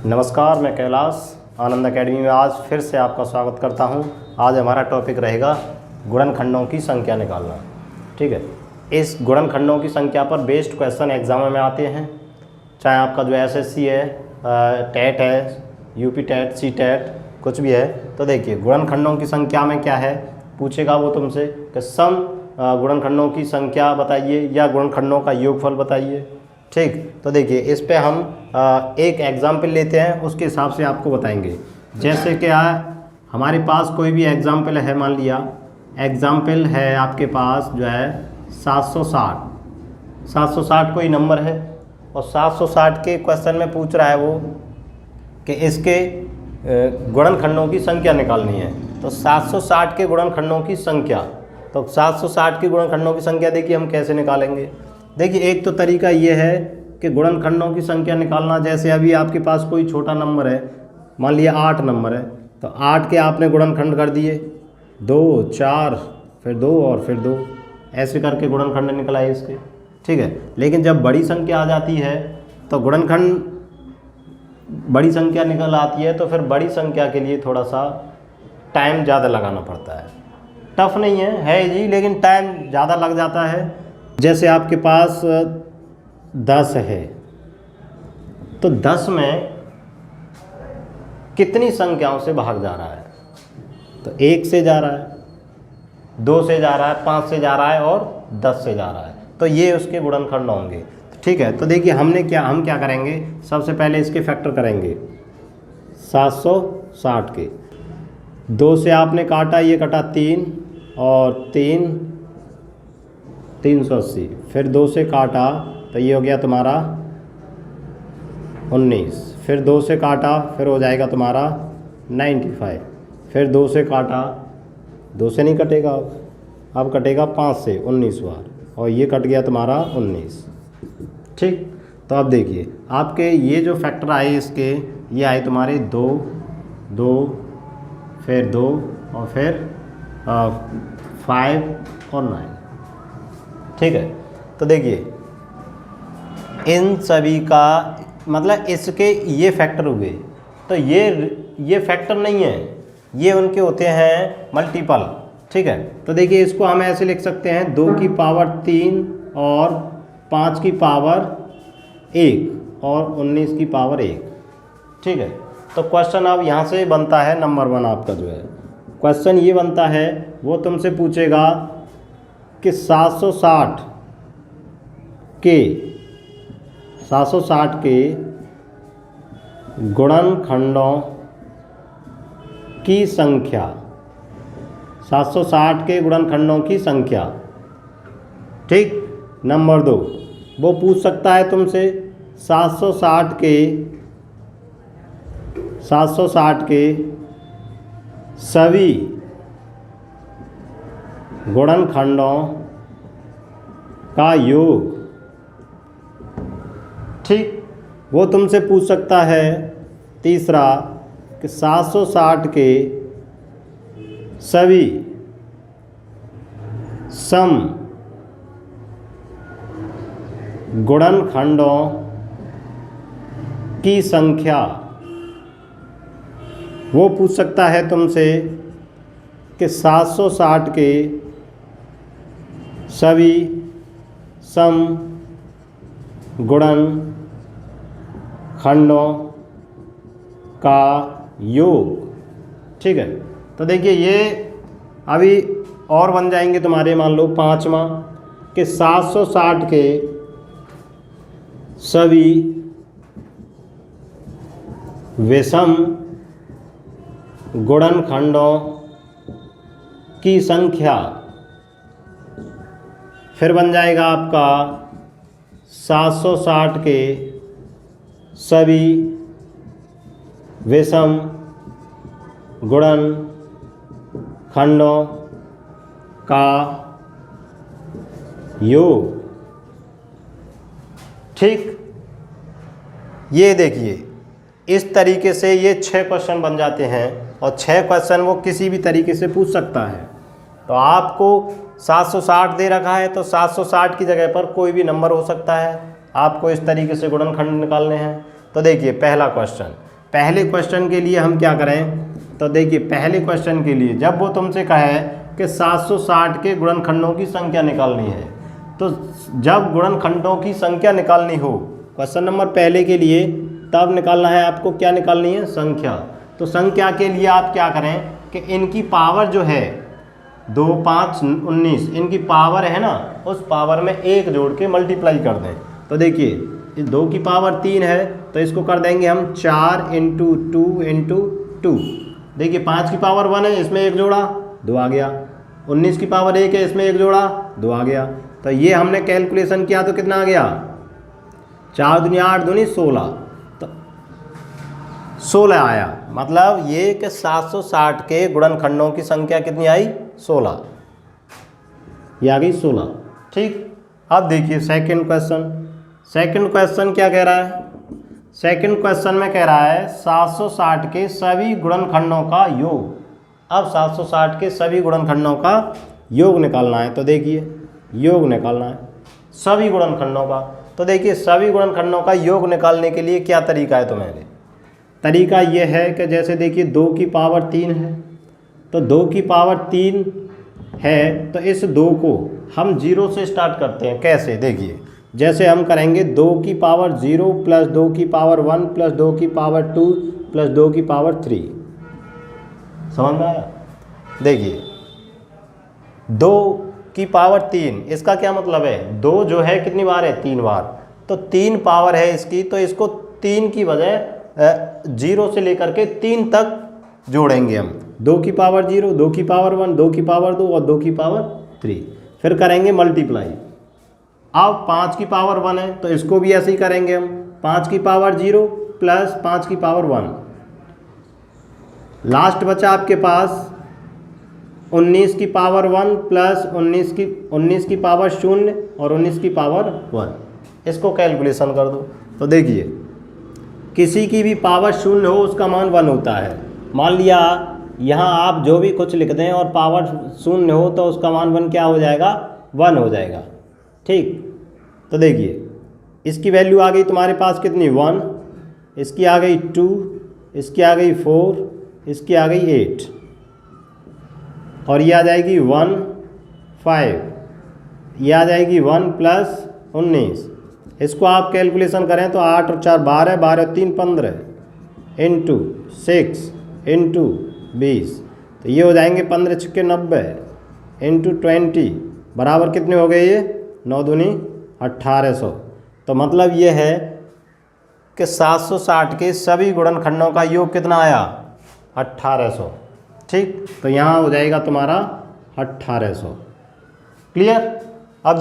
नमस्कार, मैं कैलाश आनंद एकेडमी में आज फिर से आपका स्वागत करता हूं। आज हमारा टॉपिक रहेगा गुणनखंडों की संख्या निकालना। ठीक है, इस गुणनखंडों की संख्या पर बेस्ड क्वेश्चन एग्जाम में आते हैं, चाहे आपका जो एसएससी है, टेट है, यूपी टेट, सी टेट, कुछ भी है। तो देखिए, गुणनखंडों की संख्या में क्या है, पूछेगा वो तुमसे कि सम गुणनखंडों की संख्या बताइए या गुणनखंडों का योगफल बताइए। ठीक, तो देखिए इस पे हम एक एग्जाम्पल लेते हैं, उसके हिसाब से आपको बताएंगे। जैसे कि हमारे पास कोई भी एग्जाम्पल है, मान लिया एग्जाम्पल है आपके पास जो है 760 कोई नंबर है और 760 के क्वेश्चन में पूछ रहा है वो कि इसके गुणनखंडों की संख्या निकालनी है। तो 760 के गुणनखंडों की संख्या, तो 760 के गुणनखंडों की संख्या देखिए हम कैसे निकालेंगे। देखिए एक तो तरीका ये है कि गुणनखंडों की संख्या निकालना, जैसे अभी आपके पास कोई छोटा नंबर है, मान लिया 8 नंबर है, तो 8 के आपने गुणनखंड कर दिए 2, 4, फिर 2 और फिर 2, ऐसे करके गुणनखंड निकला है इसके। ठीक है, लेकिन जब बड़ी संख्या आ जाती है तो गुणनखंड बड़ी संख्या निकल आती है, तो फिर बड़ी संख्या के लिए थोड़ा सा टाइम ज़्यादा लगाना पड़ता है। टफ नहीं है जी, लेकिन टाइम ज़्यादा लग जाता है। जैसे आपके पास 10 है, तो 10 में कितनी संख्याओं से भाग जा रहा है, तो 1 से जा रहा है, 2 से जा रहा है, 5 से जा रहा है और 10 से जा रहा है। तो ये उसके गुणनखंड होंगे। ठीक है, तो देखिए हम क्या करेंगे, सबसे पहले इसके फैक्टर करेंगे। 760 के 2 से आपने काटा, ये कटा 3 और 3 380, फिर 2 से काटा तो ये हो गया तुम्हारा 19, फिर 2 से काटा फिर हो जाएगा तुम्हारा 95, फिर 2 से काटा, 2 से नहीं कटेगा, अब कटेगा 5 से 19 बार, और ये कट गया तुम्हारा 19। ठीक, तो अब देखिए आपके ये जो फैक्टर आए इसके, ये आए तुम्हारे 2, 2, फिर 2 और फिर 5 और 9। ठीक है, तो देखिए इन सभी का मतलब इसके ये फैक्टर हुए, तो ये फैक्टर नहीं है, ये उनके होते हैं मल्टीपल। ठीक है, तो देखिए इसको हम ऐसे लिख सकते हैं 2 की पावर 3 और 5 की पावर 1 और 19 की पावर 1। ठीक है, तो क्वेश्चन अब यहाँ से बनता है नंबर 1। आपका जो है क्वेश्चन ये बनता है, वो तुमसे पूछेगा कि 760 के गुणनखंडों की संख्या, 760 के गुणनखंडों की संख्या। ठीक, नंबर 2 वो पूछ सकता है तुमसे 760 के सभी गुणनखंडों का योग। ठीक, वो तुमसे पूछ सकता है तीसरा कि 760 के सभी सम गुणनखंडों की संख्या। वो पूछ सकता है तुमसे कि 760 के सभी सम गुणनखंडों का योग। ठीक है, तो देखिए ये अभी और बन जाएंगे तुम्हारे, मान लो 5वां कि 760 के सभी विषम गुणनखंडों की संख्या। फिर बन जाएगा आपका 760 के सभी विषम गुणनखंडों का योग। ठीक, ये देखिए इस तरीके से ये 6 क्वेश्चन बन जाते हैं, और 6 क्वेश्चन वो किसी भी तरीके से पूछ सकता है। तो आपको 760 दे रखा है, तो 760 की जगह पर कोई भी नंबर हो सकता है। आपको इस तरीके से गुणनखंड निकालने हैं। तो देखिए पहला क्वेश्चन, पहले क्वेश्चन के लिए हम क्या करें, तो देखिए पहले क्वेश्चन के लिए जब वो तुमसे कहे कि 760 के गुणनखंडों की संख्या निकालनी है, तो जब गुणनखंडों की संख्या निकालनी हो क्वेश्चन नंबर पहले के लिए, तब निकालना है आपको, क्या निकालनी है, संख्या। तो संख्या के लिए आप क्या करें कि इनकी पावर जो है 2, 5, 19, इनकी पावर है ना, उस पावर में 1 जोड़ के मल्टीप्लाई कर दें। तो देखिए 2 की पावर 3 है, तो इसको कर देंगे हम 4 × 2 × 2। देखिए 5 की पावर 1 है, इसमें 1 जोड़ा 2 आ गया। 19 की पावर 1 है, इसमें 1 जोड़ा 2 आ गया। तो ये हमने कैलकुलेशन किया तो कितना आ गया, 4 दूनी 8 दूनी 16, तो 16 आया। मतलब ये कि 760 के गुणनखंडों की संख्या कितनी आई, 16, ये आ गई 16। ठीक, अब देखिए सेकंड क्वेश्चन। सेकंड क्वेश्चन क्या कह रहा है, सेकंड क्वेश्चन में कह रहा है 760 के सभी गुणनखंडों का योग। अब 760 के सभी गुणनखंडों का योग निकालना है। तो देखिए योग निकालना है सभी गुणनखंडों का। तो देखिए सभी गुणनखंडों का योग निकालने के लिए क्या तरीका है तुम्हारे, तरीका ये है कि जैसे देखिए 2 की पावर 3 है, तो 2 की पावर 3 है, तो इस 2 को हम 0 से स्टार्ट करते हैं। कैसे, देखिए जैसे हम करेंगे 2 की पावर 0 प्लस 2 की पावर 1 प्लस 2 की पावर 2 प्लस 2 की पावर 3, समझ में आया। देखिए 2 की पावर 3, इसका क्या मतलब है, 2 जो है कितनी बार है, 3 बार, तो 3 पावर है इसकी, तो इसको 3 की बजाय 0 से लेकर के 3 तक जोड़ेंगे हम। 2 की पावर 0, 2 की पावर 1, 2 की पावर 2 और 2 की पावर 3, फिर करेंगे मल्टीप्लाई। अब 5 की पावर 1 है, तो इसको भी ऐसे ही करेंगे हम, 5 की पावर 0 प्लस 5 की पावर 1। लास्ट बचा आपके पास 19 की पावर 1 प्लस 19 की पावर 0 और 19 की पावर 1। इसको कैलकुलेशन कर दो। तो देखिए किसी की भी पावर 0 हो उसका मान 1 होता है। मान लिया यहाँ आप जो भी कुछ लिख दें और पावर 0 हो तो उसका मान 1 क्या हो जाएगा, 1 हो जाएगा। ठीक, तो देखिए इसकी वैल्यू आ गई तुम्हारे पास कितनी, 1, इसकी आ गई 2, इसकी आ गई 4, इसकी आ गई 8, और ये आ जाएगी 1, 5, ये आ जाएगी 1 प्लस 19। इसको आप कैलकुलेशन करें तो 8 और 4 12, 12 और 3 15 इंटू 6 इंटू 20, तो ये हो जाएंगे 15 छक्के 90 इंटू 20 बराबर कितने हो गए, ये 9 दूनी 1800। तो मतलब ये है कि 760 के सभी गुणनखंडों का योग कितना आया, 1800। ठीक, तो यहाँ हो जाएगा तुम्हारा 1800। क्लियर। अब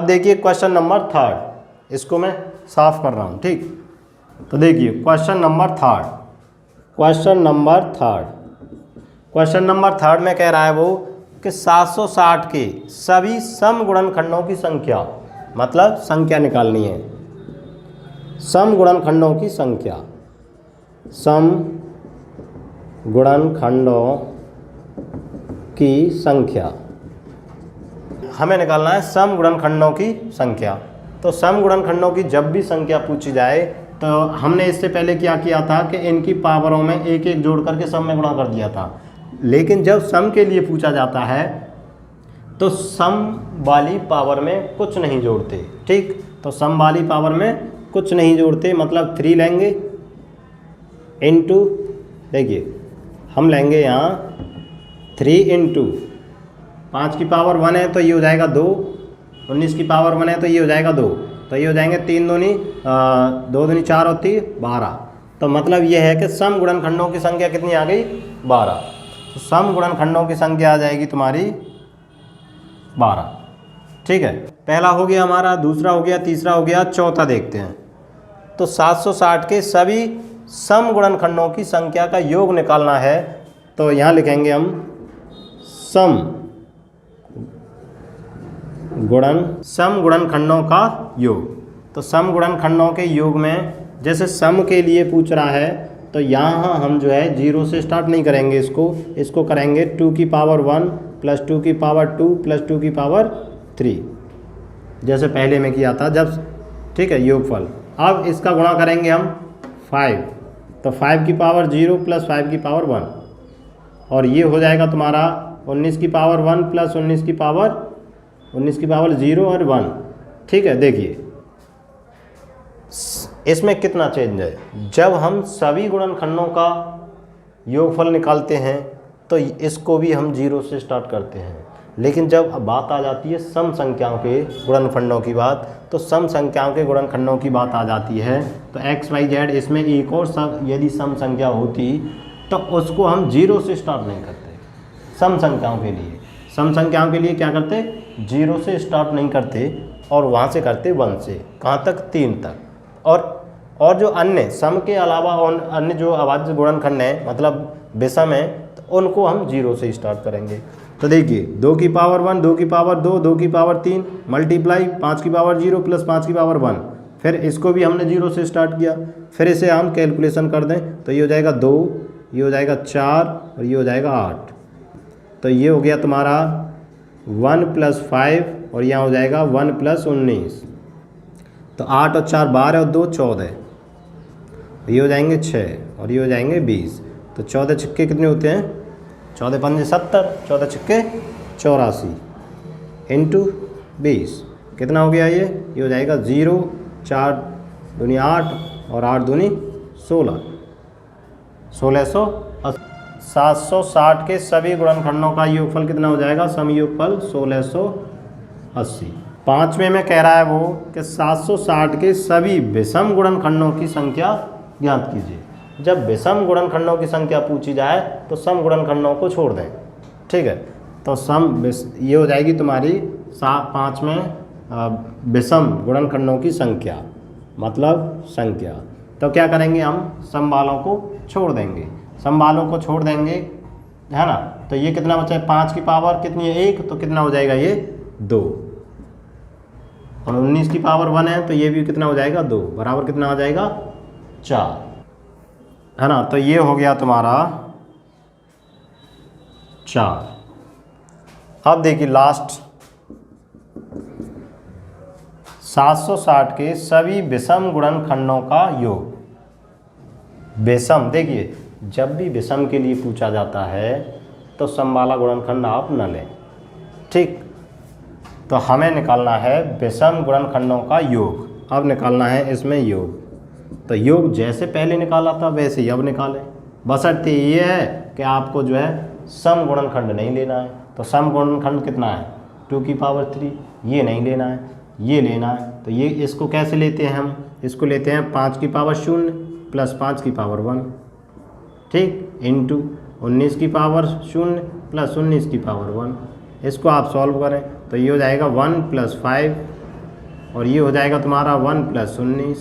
देखिए क्वेश्चन नंबर 3, इसको मैं साफ कर रहा हूँ। ठीक, तो देखिए क्वेश्चन नंबर 3, क्वेश्चन नंबर 3 में कह रहा है वो कि 760 के सभी सम गुणनखंडों की संख्या, मतलब संख्या निकालनी है, सम गुणनखंडों की संख्या, सम गुणनखंडों की संख्या हमें निकालना है, सम गुणनखंडों की संख्या। तो सम गुणनखंडों की जब भी संख्या पूछी जाए तो हमने इससे पहले क्या किया था कि इनकी पावरों में एक एक जोड़ करके सम में गुणा कर दिया था। लेकिन जब सम के लिए पूछा जाता है तो सम वाली पावर में कुछ नहीं जोड़ते। ठीक, तो सम वाली पावर में कुछ नहीं जोड़ते, मतलब 3 लेंगे इंटू, देखिए हम लेंगे यहाँ 3 इंटू 5 की पावर 1 है तो ये हो जाएगा 2, 19 की पावर 1 है तो ये हो जाएगा 2, तो ये हो जाएंगे 3 दूनी 2 दूनी 4 और 3 12। तो मतलब ये है कि सम गुणनखंडों की संख्या कितनी आ गई, 12। तो सम गुणनखंडों की संख्या आ जाएगी तुम्हारी 12। ठीक है, पहला हो गया हमारा, दूसरा हो गया, तीसरा हो गया, चौथा देखते हैं। तो 760 के सभी सम गुणनखंडों की संख्या का योग निकालना है। तो यहाँ लिखेंगे हम सम गुणनखंडों का योग। तो सम गुणनखंडों के योग में जैसे सम के लिए पूछ रहा है तो यहाँ हम जो है 0 से स्टार्ट नहीं करेंगे, इसको करेंगे 2 की पावर 1 प्लस 2 की पावर 2 प्लस 2 की पावर 3, जैसे पहले में किया था जब ठीक है, योगफल। अब इसका गुणा करेंगे हम 5, तो 5 की पावर 0 प्लस 5 की पावर 1, और ये हो जाएगा तुम्हारा 19 की पावर 1 प्लस 19 की पावर 0 और 1। ठीक है, देखिए इसमें कितना चेंज है। जब हम सभी गुणनखंडों का योगफल निकालते हैं तो इसको भी हम 0 से स्टार्ट करते हैं, लेकिन जब बात आ जाती है सम संख्याओं के गुणनखंडों की बात, तो सम संख्याओं के गुणनखंडों की बात आ जाती है तो x y z इसमें एक और यदि सम संख्या होती तो उसको हम 0 से स्टार्ट नहीं करते। सम संख्याओं के लिए, सम संख्याओं के लिए क्या करते, 0 से स्टार्ट नहीं करते और वहाँ से करते 1 से, कहाँ तक, 3 तक। और जो अन्य सम के अलावा और अन्य जो अभाज्य गुणनखंड हैं, मतलब विषम है, तो उनको हम 0 से स्टार्ट करेंगे। तो देखिए 2 की पावर 1, 2 की पावर 2, 2 की पावर 3 मल्टीप्लाई 5 की पावर 0 प्लस 5 की पावर 1, फिर इसको भी हमने 0 से स्टार्ट किया। फिर इसे हम कैलकुलेशन कर दें तो ये हो जाएगा 2, ये हो जाएगा 4 और ये हो जाएगा 8। तो ये हो गया तुम्हारा 1 प्लस 5 और यहाँ हो जाएगा 1 प्लस 19। तो 8 और 4 12 और 2 14, ये हो जाएंगे 6 और ये हो जाएंगे 20। तो 14 छिक्के कितने होते हैं, 14 पंजे 70, 14 छिक्के 84 इंटू 20 कितना हो गया, ये हो जाएगा 0, 4 दूनी 8 और 8 दूनी 16, 1680। 760 के सभी गुणनखंडों का योगफल कितना हो जाएगा, सम योगफल 1680। पाँचवें में कह रहा है वो कि 760 के सभी विषम गुणनखंडों की संख्या ज्ञात कीजिए। जब विषम गुणनखंडों की संख्या पूछी जाए तो सम गुणनखंडों को छोड़ दें। ठीक है, तो सम ये हो जाएगी तुम्हारी 5 में विषम गुणनखंडों की संख्या, मतलब संख्या। तो क्या करेंगे, हम सम वालों को छोड़ देंगे, सम वालों को छोड़ देंगे, है ना। तो ये कितना बचा है, 5 की पावर कितनी है 1, तो कितना हो जाएगा ये 2, और 19 की पावर 1 है तो ये भी कितना हो जाएगा 2, बराबर कितना हो जाएगा 4, है ना। तो ये हो गया तुम्हारा 4। अब देखिए लास्ट 760 के सभी विषम गुणनखंडों का योग। विषम, देखिए जब भी विषम के लिए पूछा जाता है तो सम वाला गुणनखंड आप न लें। ठीक, तो हमें निकालना है विषम गुणनखंडों का योग। अब निकालना है इसमें योग, तो योग जैसे पहले निकाला था वैसे ही अब निकालें, बशर्ते ये है कि आपको जो है सम गुणनखंड नहीं लेना है। तो सम गुणनखंड कितना है, 2 की पावर 3, ये नहीं लेना है, ये लेना है। तो ये इसको कैसे लेते हैं हम, इसको लेते हैं 5 की पावर 0 प्लस 5 की पावर 1, ठीक, इंटू 19 की पावर 0 प्लस 19 की पावर 1। इसको आप सॉल्व करें तो ये हो जाएगा 1 प्लस 5 और ये हो जाएगा तुम्हारा 1 प्लस 19,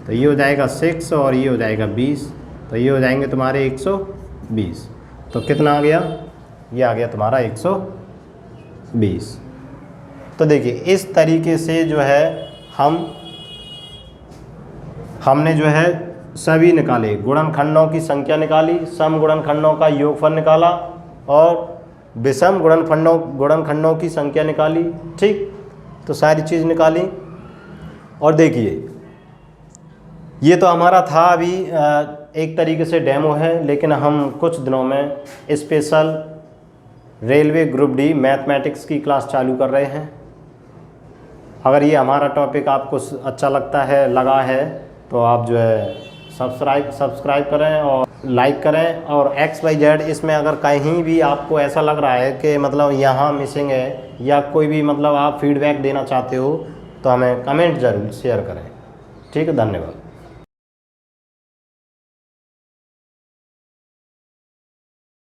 तो ये हो जाएगा 6 और ये हो जाएगा 20, तो ये हो जाएंगे तुम्हारे 120। तो कितना आ गया, ये आ गया तुम्हारा 120। तो देखिए इस तरीके से जो है हमने जो है सभी निकाले, गुणनखंडों की संख्या निकाली, सम गुणनखंडों का योगफल निकाला और विषम गुणनखंडों की संख्या निकाली। ठीक, तो सारी चीज़ निकाली। और देखिए ये तो हमारा था अभी एक तरीके से डेमो है, लेकिन हम कुछ दिनों में special railway group D mathematics की क्लास चालू कर रहे हैं। अगर ये हमारा टॉपिक आपको अच्छा लगा है तो आप जो है सब्सक्राइब करें और लाइक करें। और XYZ इसमें अगर कहीं भी आपको ऐसा लग रहा है कि मतलब यहाँ मिसिंग है या कोई भी मतलब आप फीडबैक देना चाहते हो तो हमें कमेंट ज़रूर शेयर करें। ठीक है, धन्यवाद।